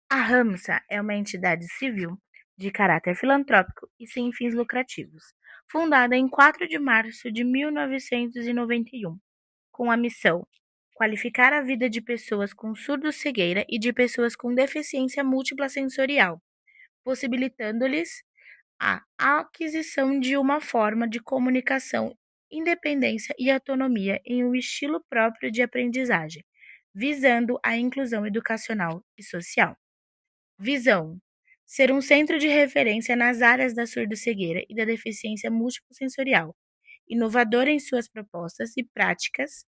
A RAMSA é uma entidade civil de caráter filantrópico e sem fins lucrativos, fundada em 4 de março de 1991, com a missão qualificar a vida de pessoas com surdo-cegueira e de pessoas com deficiência múltipla sensorial, possibilitando-lhes a aquisição de uma forma de comunicação, independência e autonomia em um estilo próprio de aprendizagem, visando a inclusão educacional e social. Visão: ser um centro de referência nas áreas da surdo-cegueira e da deficiência múltiplo-sensorial, inovador em suas propostas e práticas,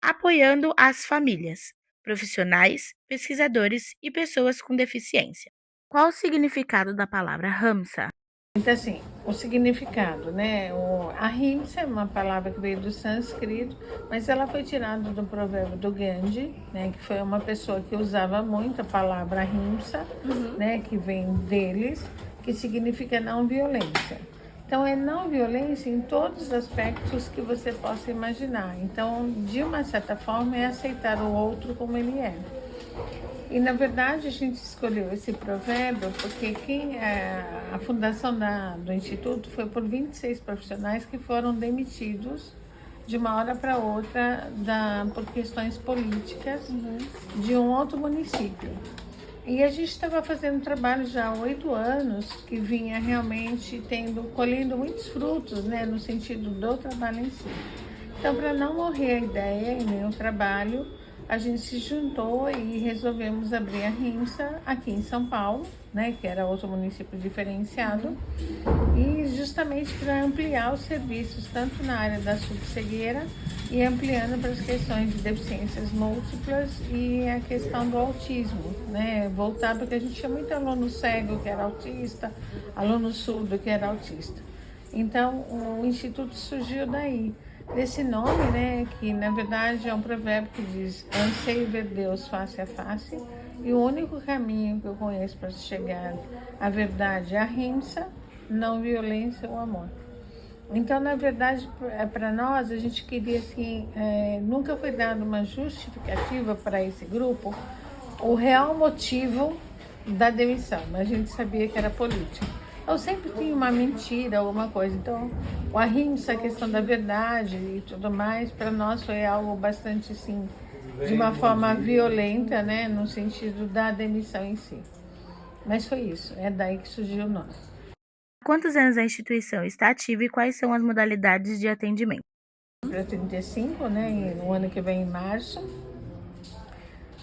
apoiando as famílias, profissionais, pesquisadores e pessoas com deficiência. Qual o significado da palavra Ramsa? Então, assim, o significado, né? Ahimsa é uma palavra que veio do sânscrito, mas ela foi tirada do provérbio do Gandhi, né? Que foi uma pessoa que usava muito a palavra ahimsa, né? Que vem deles, que significa não violência. Então, é não violência em todos os aspectos que você possa imaginar. Então, de uma certa forma, é aceitar o outro como ele é. E na verdade a gente escolheu esse provérbio porque a fundação do Instituto foi por 26 profissionais que foram demitidos de uma hora para outra por questões políticas de um outro município. E a gente estava fazendo trabalho já há 8 anos que vinha realmente colhendo muitos frutos, né, no sentido do trabalho em si. Então, para não morrer a ideia e nem o trabalho, a gente se juntou e resolvemos abrir a RIMSA aqui em São Paulo, né, que era outro município diferenciado, e justamente para ampliar os serviços tanto na área da surdo-cegueira e ampliando para as questões de deficiências múltiplas e a questão do autismo, né, voltar porque a gente tinha muito aluno cego que era autista, aluno surdo que era autista. Então, o Instituto surgiu daí, desse nome, né, que na verdade é um provérbio que diz: anseio ver Deus face a face, e o único caminho que eu conheço para chegar à verdade é a rimsa, não violência ou amor. Então, na verdade, para nós, a gente queria, assim, nunca foi dada uma justificativa para esse grupo, o real motivo da demissão, mas a gente sabia que era política. Eu sempre tinha uma mentira, alguma coisa. Então, o ahimsa, a questão da verdade e tudo mais, para nós foi algo bastante, assim, de uma forma violenta, né, no sentido da demissão em si. Mas foi isso, é daí que surgiu o nome. Há quantos anos a instituição está ativa e quais são as modalidades de atendimento? Para 35, né, no ano que vem, em março.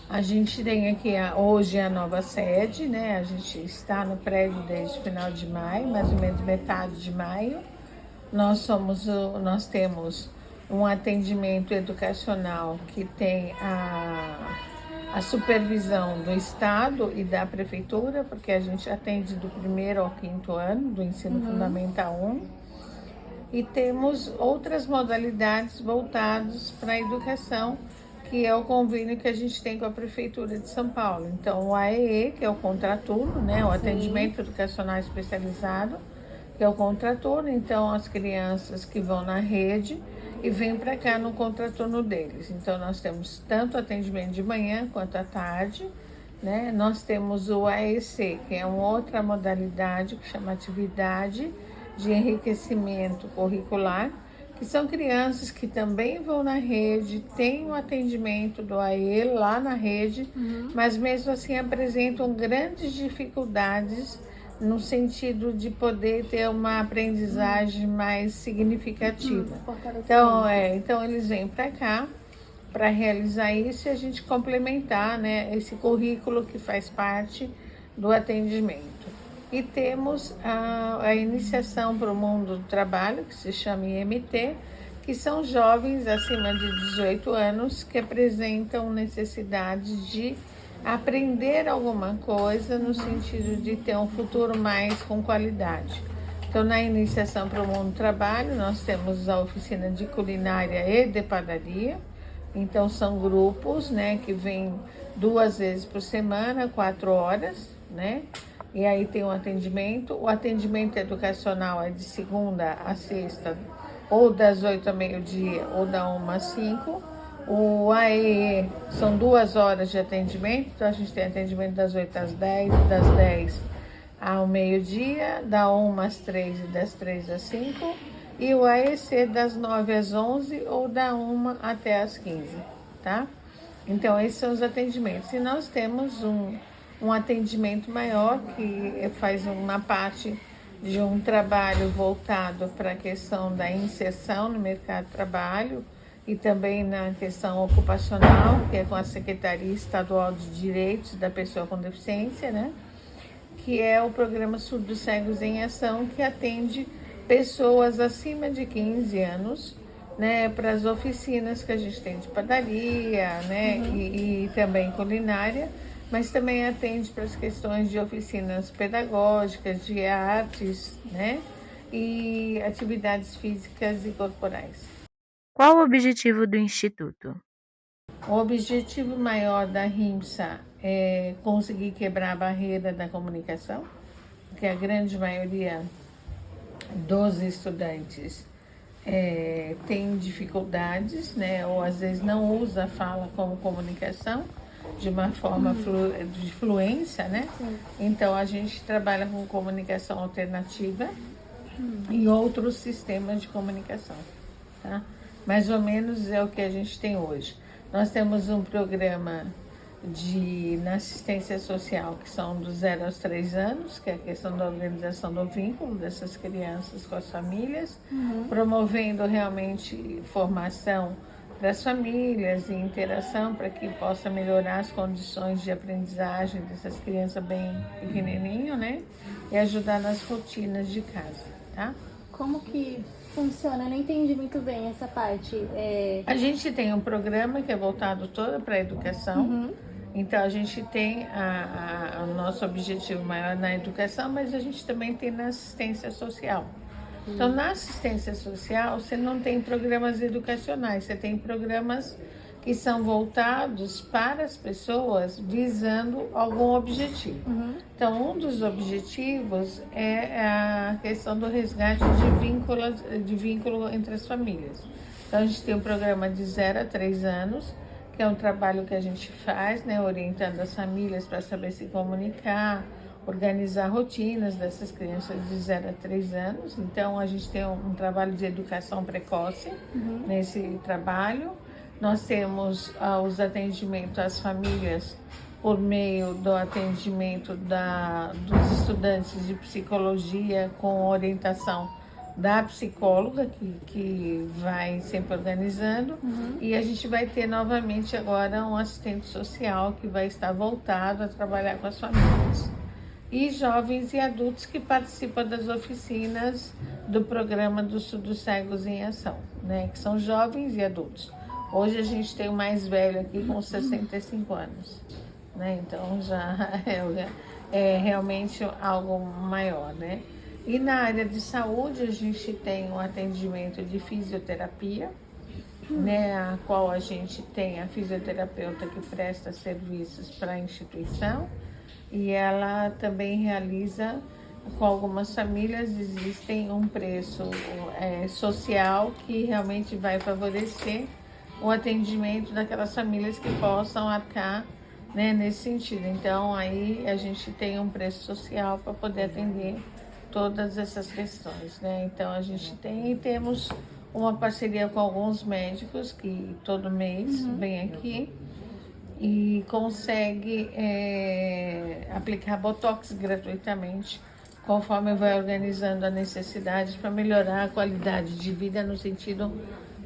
A gente tem aqui hoje a nova sede, né? A gente está no prédio desde o final de maio, mais ou menos metade de maio. Nós temos um atendimento educacional que tem a supervisão do Estado e da Prefeitura, porque a gente atende do 1º ao 5º ano do ensino fundamental 1. E temos outras modalidades voltadas para a educação, que é o convênio que a gente tem com a Prefeitura de São Paulo. Então, o AEE, que é o contraturno, né, o atendimento educacional especializado, que é o contraturno. Então, as crianças que vão na rede e vêm para cá no contraturno deles. Então, nós temos tanto atendimento de manhã quanto à tarde, né? Nós temos o AEC, que é uma outra modalidade que chama atividade de enriquecimento curricular, que são crianças que também vão na rede, têm o atendimento do AE lá na rede, mas mesmo assim apresentam grandes dificuldades no sentido de poder ter uma aprendizagem mais significativa. Então eles vêm para cá para realizar isso e a gente complementar, né, esse currículo que faz parte do atendimento. E temos a iniciação para o mundo do trabalho, que se chama IMT, que são jovens acima de 18 anos que apresentam necessidade de aprender alguma coisa no sentido de ter um futuro mais com qualidade. Então, na iniciação para o mundo do trabalho, nós temos a oficina de culinária e de padaria. Então, são grupos, né, que vêm 2 vezes por semana, 4 horas, né? E aí tem um atendimento. O atendimento educacional é de segunda a sexta, ou das 8 ao meio-dia, ou da 1 às 5. O AE são 2 horas de atendimento, então a gente tem atendimento das 8 às 10, das 10 ao meio-dia, da 1 às 3 e das 3 às 5, e o AEC das 9 às 11 ou da 1 até às 15, tá? Então, esses são os atendimentos. E nós temos um atendimento maior que faz uma parte de um trabalho voltado para a questão da inserção no mercado de trabalho e também na questão ocupacional, que é com a Secretaria Estadual de Direitos da Pessoa com Deficiência, né? Que é o programa Surdos Cegos em Ação, que atende pessoas acima de 15 anos, né, para as oficinas que a gente tem de padaria, né, e também culinária, mas também atende para as questões de oficinas pedagógicas, de artes, né, e atividades físicas e corporais. Qual o objetivo do Instituto? O objetivo maior da RIMSA é conseguir quebrar a barreira da comunicação, porque a grande maioria dos estudantes tem dificuldades, né, ou às vezes não usa a fala como comunicação de uma forma de fluência, né? Então a gente trabalha com comunicação alternativa e outros sistemas de comunicação, tá? Mais ou menos é o que a gente tem hoje. Nós temos um programa na assistência social, que são dos 0 aos 3 anos, que é a questão da organização do vínculo dessas crianças com as famílias, promovendo realmente formação para as famílias e interação para que possa melhorar as condições de aprendizagem dessas crianças bem pequenininho, né? E ajudar nas rotinas de casa, tá? Como que funciona? Eu não entendi muito bem essa parte. A gente tem um programa que é voltado todo para a educação. Então, a gente tem o nosso objetivo maior na educação, mas a gente também tem na assistência social. Então, na assistência social, você não tem programas educacionais, você tem programas que são voltados para as pessoas visando algum objetivo. Então, um dos objetivos é a questão do resgate de vínculo entre as famílias. Então, a gente tem um programa de 0 a 3 anos, que é um trabalho que a gente faz, né, orientando as famílias para saber se comunicar, organizar rotinas dessas crianças de 0 a 3 anos. Então, a gente tem um trabalho de educação precoce nesse trabalho. Nós temos os atendimentos às famílias por meio do atendimento dos estudantes de psicologia com orientação da psicóloga, que vai sempre organizando, e a gente vai ter novamente agora um assistente social que vai estar voltado a trabalhar com as famílias. E jovens e adultos que participam das oficinas do programa dos Surdos Cegos em Ação, né? Que são jovens e adultos. Hoje a gente tem o mais velho aqui com 65 anos, né? Então já é realmente algo maior, né? E na área de saúde a gente tem um atendimento de fisioterapia, né? A qual a gente tem a fisioterapeuta que presta serviços para a instituição e ela também realiza com algumas famílias, existem um preço social que realmente vai favorecer o atendimento daquelas famílias que possam arcar, né, nesse sentido. Então, aí a gente tem um preço social para poder atender todas essas questões, né? Então, a gente temos uma parceria com alguns médicos que todo mês vem aqui e consegue aplicar botox gratuitamente, conforme vai organizando a necessidade para melhorar a qualidade de vida no sentido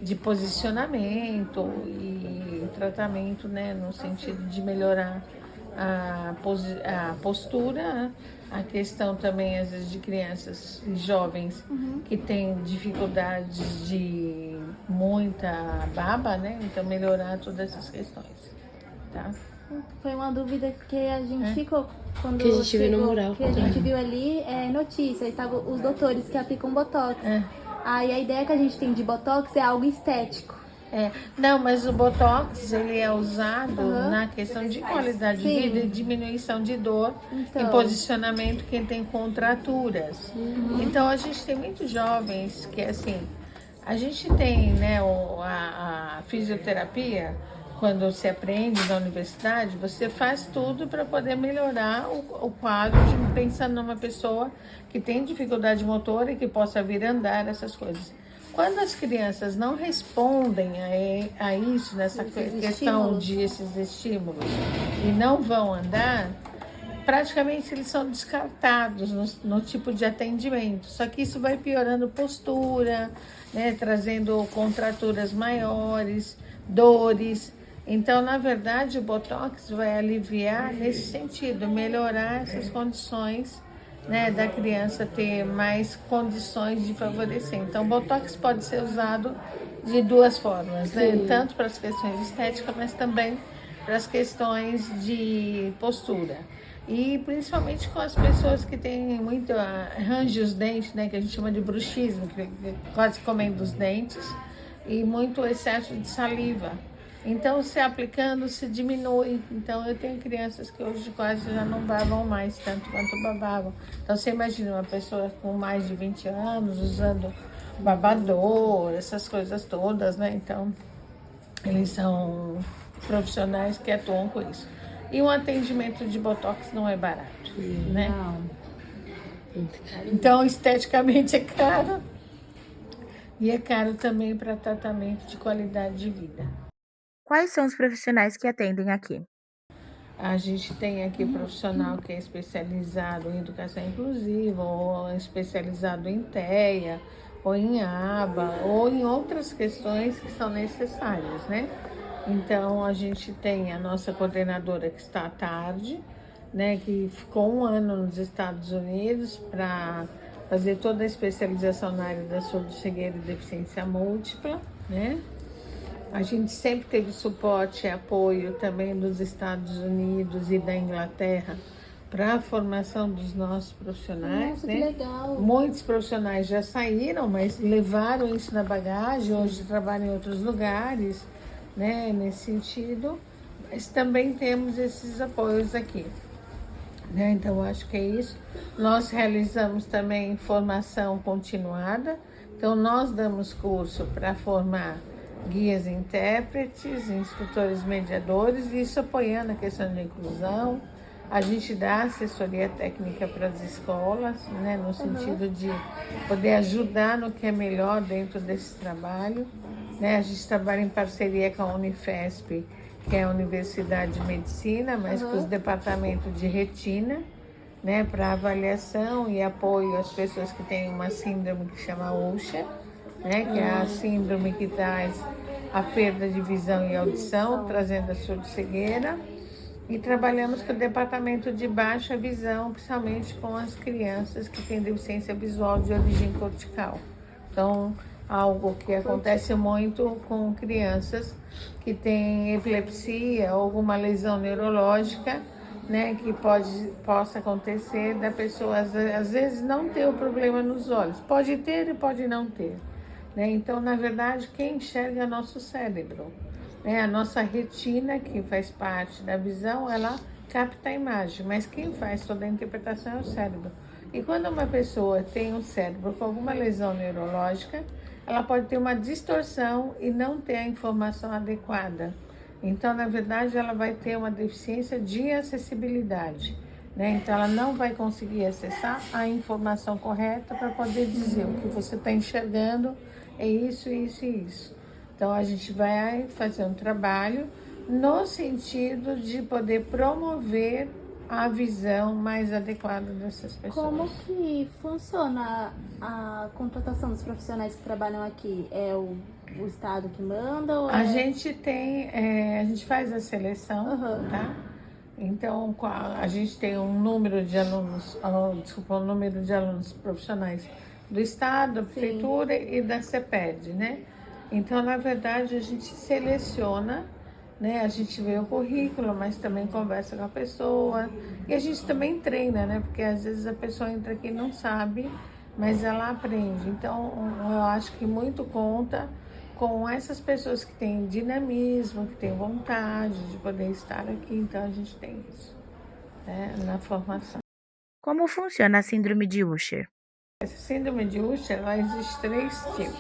de posicionamento e tratamento, né, no sentido de melhorar a postura, a questão também, às vezes, de crianças e jovens que têm dificuldades de muita baba, né, então melhorar todas essas questões, tá? Foi uma dúvida que a gente ficou quando que a gente viu no mural. Que a gente viu ali notícia, estavam os doutores que aplicam botox. Aí a ideia que a gente tem de botox é algo estético. Não, mas o botox ele é usado na questão de qualidade de vida e diminuição de dor e posicionamento quem tem contraturas. Então a gente tem muitos jovens que assim, A gente tem, né, a fisioterapia, quando se aprende na universidade, você faz tudo para poder melhorar o quadro, pensando numa pessoa que tem dificuldade motora e que possa vir andar, essas coisas. Quando as crianças não respondem a isso, nessa questão de esses estímulos, e não vão andar, praticamente eles são descartados no tipo de atendimento. Só que isso vai piorando postura, né, trazendo contraturas maiores, dores. Então, na verdade, o Botox vai aliviar nesse sentido, melhorar essas condições, né, da criança ter mais condições de favorecer. Então, o Botox pode ser usado de duas formas, né? Tanto para as questões estéticas, mas também para as questões de postura. E principalmente com as pessoas que têm muito arranjo os dentes, né, que a gente chama de bruxismo, que quase comendo os dentes, e muito excesso de saliva. Então, se aplicando, se diminui. Então, eu tenho crianças que hoje quase já não babam mais tanto quanto babavam. Então, você imagina uma pessoa com mais de 20 anos usando babador, essas coisas todas, né? Então, eles são profissionais que atuam com isso. E um atendimento de Botox não é barato, né? Não. Então, esteticamente é caro. E é caro também para tratamento de qualidade de vida. Quais são os profissionais que atendem aqui? A gente tem aqui profissional que é especializado em educação inclusiva, ou especializado em TEA, ou em ABA, ou em outras questões que são necessárias, né? Então, a gente tem a nossa coordenadora que está à tarde, né, que ficou 1 ano nos Estados Unidos para fazer toda a especialização na área da surdo-cegueira e deficiência múltipla, né? A gente sempre teve suporte e apoio também dos Estados Unidos e da Inglaterra para a formação dos nossos profissionais. Nossa, né? que legal. Muitos profissionais já saíram, mas levaram isso na bagagem, hoje trabalham em outros lugares, né, nesse sentido. Mas também temos esses apoios aqui. Né? Então, acho que é isso. Nós realizamos também formação continuada. Então, nós damos curso para formar guias e intérpretes, instrutores mediadores, e isso apoiando a questão de inclusão. A gente dá assessoria técnica para as escolas, né, no sentido de poder ajudar no que é melhor dentro desse trabalho. Né? A gente trabalha em parceria com a Unifesp, que é a Universidade de Medicina, mas para os departamentos de retina, né, para avaliação e apoio às pessoas que têm uma síndrome que chama Usher, né, que é a síndrome que traz a perda de visão e audição, trazendo a surdo-cegueira. E trabalhamos com o departamento de baixa visão, principalmente com as crianças que têm deficiência visual de origem cortical. Então, algo que acontece muito com crianças que têm epilepsia ou alguma lesão neurológica, né, que possa acontecer da pessoa, às vezes, não ter o problema nos olhos. Pode ter e pode não ter. Né? Então, na verdade, quem enxerga é nosso cérebro. Né? A nossa retina, que faz parte da visão, ela capta a imagem, mas quem faz toda a interpretação é o cérebro. E quando uma pessoa tem um cérebro com alguma lesão neurológica, ela pode ter uma distorção e não ter a informação adequada. Então, na verdade, ela vai ter uma deficiência de acessibilidade. Né? Então, ela não vai conseguir acessar a informação correta para poder dizer o que você está enxergando é isso, isso e isso. Então, a gente vai fazer um trabalho no sentido de poder promover a visão mais adequada dessas pessoas. Como que funciona a contratação dos profissionais que trabalham aqui? É o Estado que manda? Ou A gente faz a seleção, Uhum. tá? Então, a gente tem um número de alunos, um número de alunos profissionais do Estado, da Prefeitura e da CEPED, né? Então, na verdade, a gente seleciona, né? A gente vê o currículo, mas também conversa com a pessoa. E a gente também treina, né? Porque às vezes a pessoa entra aqui e não sabe, mas ela aprende. Então, eu acho que muito conta com essas pessoas que têm dinamismo, que têm vontade de poder estar aqui. Então, a gente tem isso, né, na formação. Como funciona a síndrome de Usher? Essa síndrome de Usher, ela existe 3 tipos.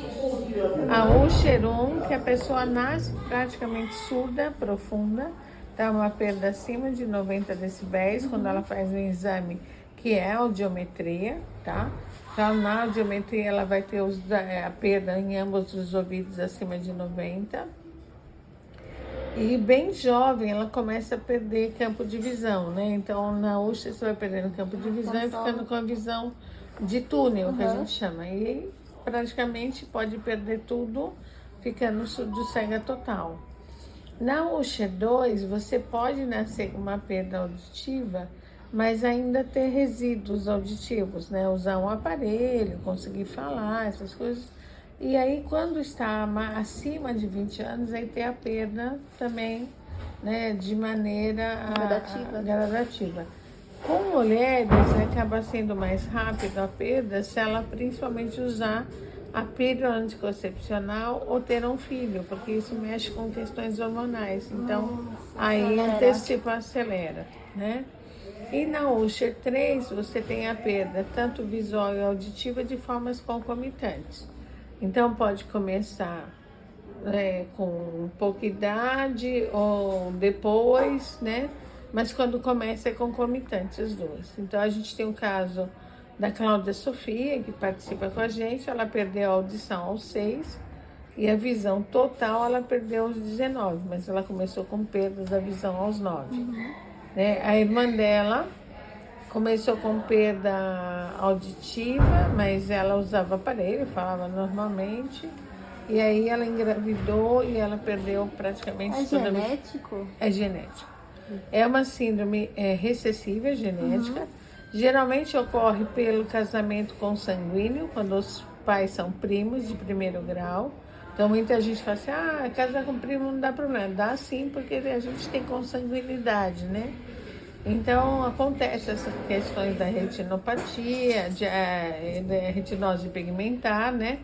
A Usher 1, que a pessoa nasce praticamente surda, profunda, dá uma perda acima de 90 decibéis quando ela faz um exame que é a audiometria, tá? Então, na audiometria, ela vai ter a perda em ambos os ouvidos acima de 90. E bem jovem, ela começa a perder campo de visão, né? Então, na Usher, você vai perdendo campo de visão e ficando com a visão de túnel, que a gente chama. E praticamente pode perder tudo, ficando surdo cega total. Na Usher 2, você pode nascer com uma perda auditiva, mas ainda ter resíduos auditivos, né? Usar um aparelho, conseguir falar, essas coisas. E aí, quando está acima de 20 anos, aí tem a perda também, né? De maneira gradativa. Com mulheres, acaba sendo mais rápido a perda se ela principalmente usar a pílula anticoncepcional ou ter um filho, porque isso mexe com questões hormonais. Então, aí antecipa, acelera, né? E na Usher 3, você tem a perda tanto visual e auditiva de formas concomitantes. Então, pode começar com pouca idade ou depois, né? Mas quando começa é concomitante as duas. Então, a gente tem o caso da Cláudia Sofia, que participa com a gente. Ela perdeu a audição aos 6 e a visão total ela perdeu aos 19, mas ela começou com perdas da visão aos 9. Né? A irmã dela começou com perda auditiva, mas ela usava aparelho, falava normalmente. E aí ela engravidou e ela perdeu praticamente toda a visão. É genético? É genético. É uma síndrome recessiva, genética. Geralmente ocorre pelo casamento consanguíneo, quando os pais são primos de primeiro grau. Então muita gente fala assim, casar com primo não dá problema. Dá sim, porque a gente tem consanguinidade, né? Então acontece essas questões da retinopatia, da retinose pigmentar, né?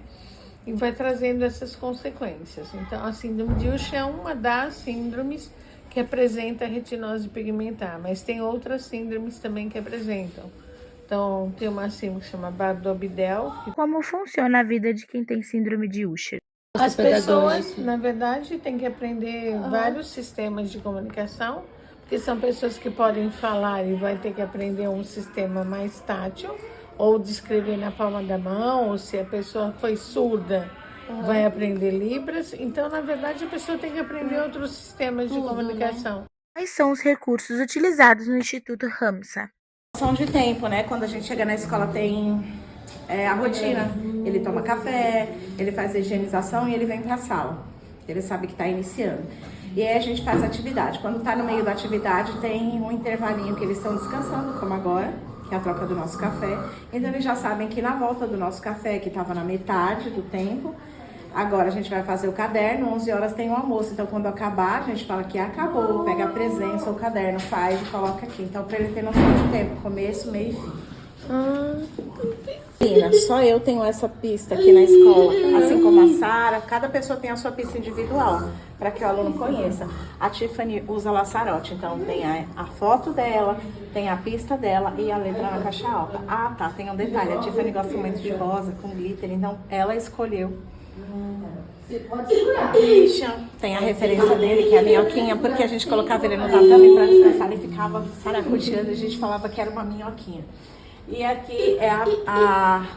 E vai trazendo essas consequências. Então a síndrome de Usher é uma das síndromes que apresenta retinose pigmentar, mas tem outras síndromes também que apresentam. Então, tem uma síndrome que chama Bardet-Biedl. Como funciona a vida de quem tem síndrome de Usher? As pessoas, na verdade, têm que aprender vários sistemas de comunicação, porque são pessoas que podem falar e vai ter que aprender um sistema mais tátil, ou de escrever na palma da mão, ou se a pessoa foi surda, vai aprender Libras. Então, na verdade, a pessoa tem que aprender outros sistemas de comunicação. Quais são os recursos utilizados no Instituto Ramsar? São de tempo, né? Quando a gente chega na escola tem a rotina. Ele toma café, ele faz a higienização e ele vem para a sala. Ele sabe que está iniciando. E aí a gente faz a atividade. Quando está no meio da atividade tem um intervalinho que eles estão descansando, como agora, que é a troca do nosso café. Então eles já sabem que na volta do nosso café, que estava na metade do tempo, agora a gente vai fazer o caderno, 11 horas tem o almoço. Então quando acabar, a gente fala que acabou, pega a presença, o caderno, faz e coloca aqui. Então para ele ter noção de tempo, começo, meio e fim. Só eu tenho essa pista aqui na escola, assim como a Sara. Cada pessoa tem a sua pista individual, para que o aluno conheça. A Tiffany usa laçarote, então tem a foto dela, tem a pista dela e a letra na caixa alta. Ah, tá, tem um detalhe, a Tiffany gosta muito de rosa, com glitter, então ela escolheu. Christian tem a referência dele, que é a minhoquinha, porque a gente colocava ele no tatame para descansar, ele ficava saracoteando e a gente falava que era uma minhoquinha. E aqui é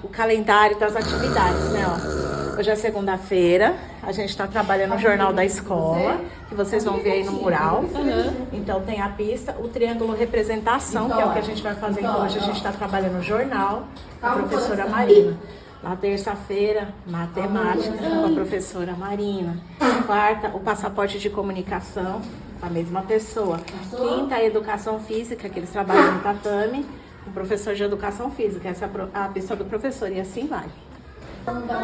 o calendário das atividades, né? Ó. Hoje é segunda-feira, a gente está trabalhando no jornal da escola, que vocês vão ver aí no mural. Então tem a pista, o triângulo representação, que é o que a gente vai fazer. Então hoje a gente está trabalhando no jornal com a professora Marina. Na terça-feira, matemática com a professora Marina. Quarta, o passaporte de comunicação, com a mesma pessoa. Quinta, a educação física, que eles trabalham no tatame. O professor de educação física, essa é a pista do professor, e assim vai.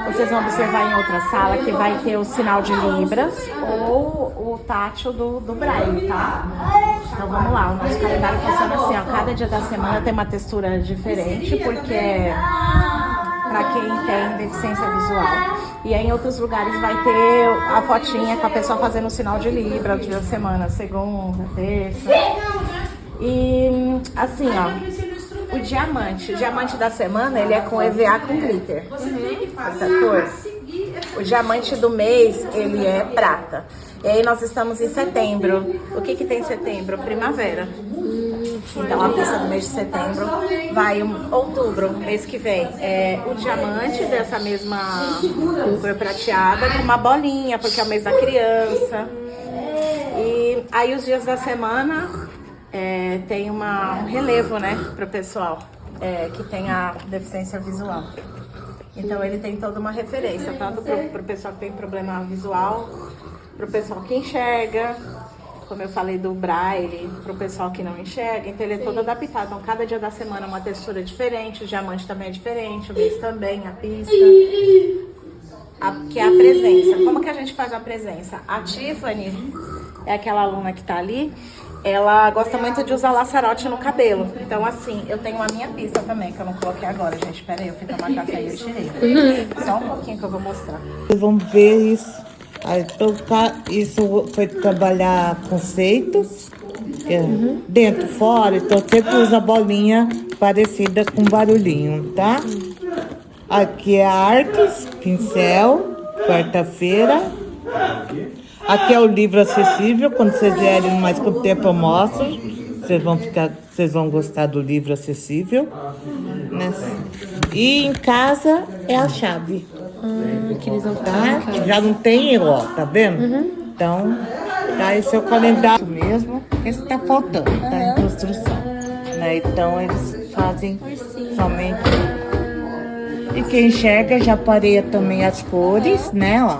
Vocês vão observar em outra sala que vai ter o sinal de Libras ou o tátil do Braille, tá? Então vamos lá, o nosso calendário funciona assim, ó, cada dia da semana tem uma textura diferente, porque é para quem tem deficiência visual. E aí em outros lugares vai ter a fotinha com a pessoa fazendo o sinal de Libra dia da semana, segunda, terça. E assim, ó, o diamante. O diamante da semana, ele é com EVA com glitter. Essa cor. O diamante do mês, ele é prata. E aí nós estamos em setembro. O que tem em setembro? Primavera. Então a pista do mês de setembro vai em outubro, mês que vem. É o diamante dessa mesma cor prateada com uma bolinha, porque é o mês da criança. E aí os dias da semana tem um relevo, né, pro pessoal que tem a deficiência visual. Então ele tem toda uma referência, tanto pro pessoal que tem problema visual, pro pessoal que enxerga, como eu falei do braille, pro pessoal que não enxerga. Então ele é todo adaptado. Então cada dia da semana é uma textura diferente, o diamante também é diferente, o mês também, a pista. Que é a presença. Como que a gente faz a presença? A Tiffany é aquela aluna que tá ali, ela gosta muito de usar laçarote no cabelo. Então, assim, eu tenho a minha pista também, que eu não coloquei agora, gente. Pera aí, eu fui tomar café e eu tirei. Só um pouquinho que eu vou mostrar. Vocês vão ver isso. Então, isso foi trabalhar conceitos. Dentro, fora. Então, sempre usa bolinha parecida com barulhinho, tá? Aqui é artes, pincel, quarta-feira. Aqui é o livro acessível. Quando vocês vierem mais com o tempo eu mostro. Vocês vão gostar do livro acessível, né? E em casa é a chave. Que eles vão Tá? Já não tem, ó, tá vendo? Então, tá, esse é o calendário mesmo. Esse tá faltando, tá em construção, né? Então eles fazem somente. E quem enxerga já pareia também as cores, né, ó.